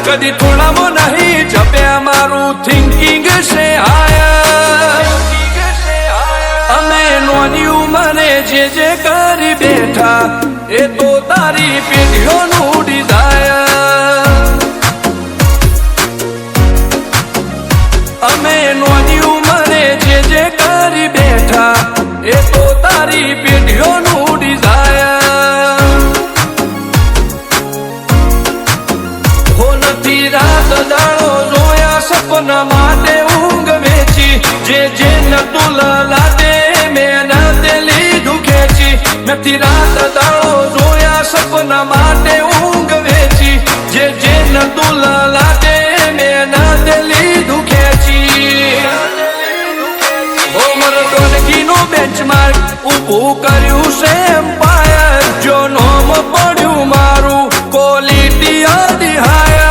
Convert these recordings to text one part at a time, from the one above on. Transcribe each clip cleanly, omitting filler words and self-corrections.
कदी थोड़ा वो नहीं जपे मारू थिंकिंग से आया अमे नोनी उमरे जे करी बैठा ए तो तारी पेढ़ियों नु डिजायर अमे नोनी उमरे जे करी बैठा ए तो तारी पेढ़ियों नु डिजायर रात दाड़ो जोया सपना माटे ऊंग वेची जे नतु लादे मेहनत लीधु खेची नथी रात दाड़ो जोया सपना माटे ऊंग वेची जे नतु लादे मेहनत लीधु खेची उमर टोनगी नो बेंचमार्क ऊभू कर्यु से एम्पायर जो नोम पड्यु मारू क्वॉलिटी हायर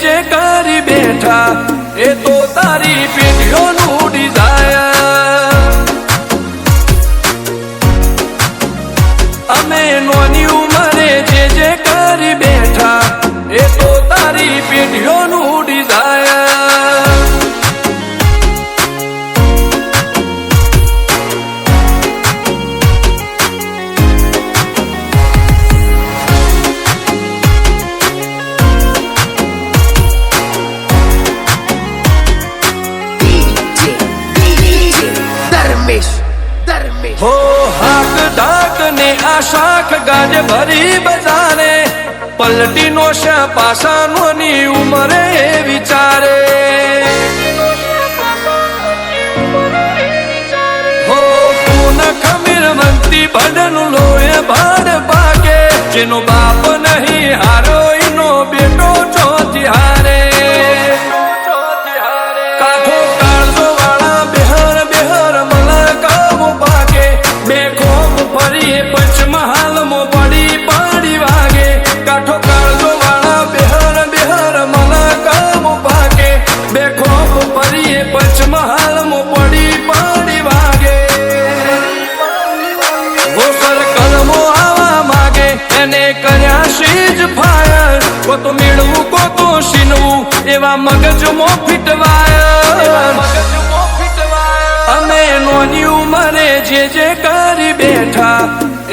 जे करी बैठा ए तो तारी पेढ़ियों नु डिजायर अमे नोनी उमरे जे करी बैठा ए तो तारी पेढ़ियों नु डिजायर हो हाक डाक ने आशाख गाज भरी बजारे पलटी नो पासा नोनी उमरे विचारे हो पून खमीर मंती बदन लोए भाड़ पाके जिनो बाप नहीं हारो इनो बेटो चौथी हारे पंचमहाल मो बड़ी पाड़ी वागे काठो काळजो वाला बेहर मला काम पाके बेखोफ परिये पंचमहाल मो बड़ी पाड़ी वागे वो सर कर्मो आवा मागे एने कर्या शीज फायर को तो मेळवू को तो शीनवू एवा मगज मो फिटवायर अमे नोनी उमरे जे करी बैठा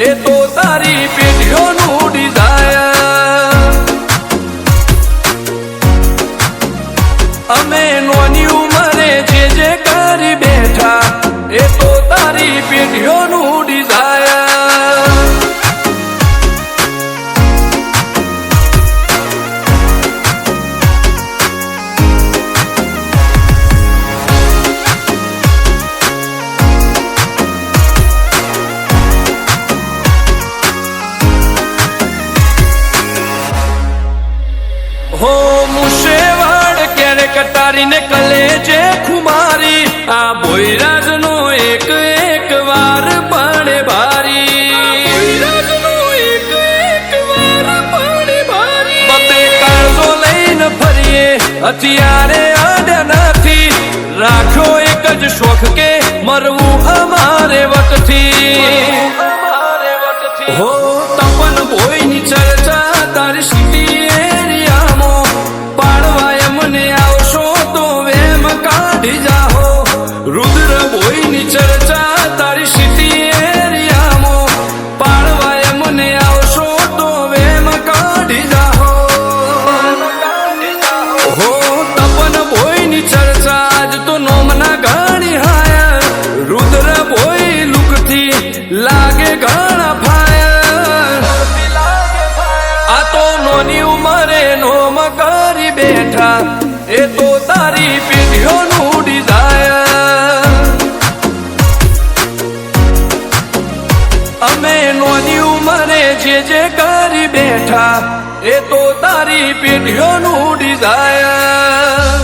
ए तो तारी पेढ़ियों नु डिजायर अमे नोनी उमरे जे करी बैठा ए तो तारी पेढ़ियों नु डिजायर हो मुशेवाड़ क्यारे कटारी ने कलेजे खुमारी आ बोईराज नो एक वार पाड़े भारी बते काळजो लईने फरीए हथियारे आड्या नथी राख्यो एक ज शोख के मरवू अमारे वटथी हो तपन भोईनी चर्चा तारी सिटी रुद्र भोईनी चर्चा तारी सिटी एरियामो पाळवाय मने आवशो तो वेम काढी जाहो हो तपन भोईनी चर्चा आज तो नोमना घणी हाय रुद्र भोई लुकथी लागे એ તો તારી પેઢીઓનું ડિઝાયર. અમે નોની ઉંમરે જે કરી બેઠા એ તો તારી પેઢીઓનું ડિઝાયર.